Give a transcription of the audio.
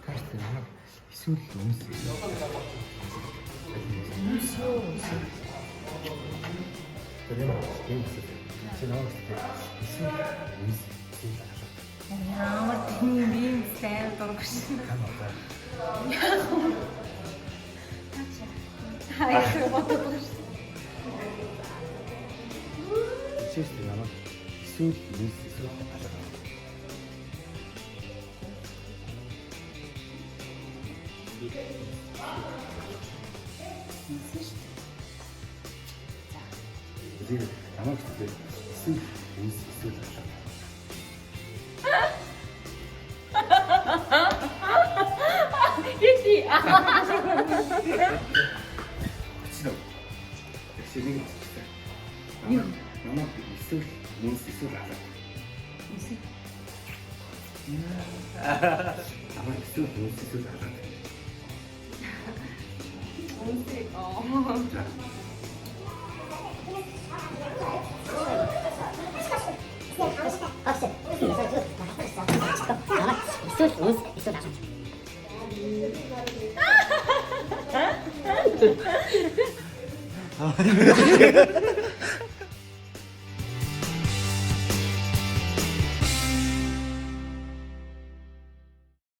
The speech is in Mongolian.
Кажется, она эсвэл өмс. Өмс юу? Тэр юм эсвэл чи намайг эсвэл өмс тийм байна. Ямар тийм сайн дургаш. Хаяа бодож. Честно, намайг эсвэл өмс эсвэл байна. Тэр намайг эсвэл өмс эсвэл байна. Иди. Өчнөө. Тэгшнийг хэлчихсэн. Намайг эсвэл өмс эсвэл байна. Намайг эсвэл өмс эсвэл байна. эсвэл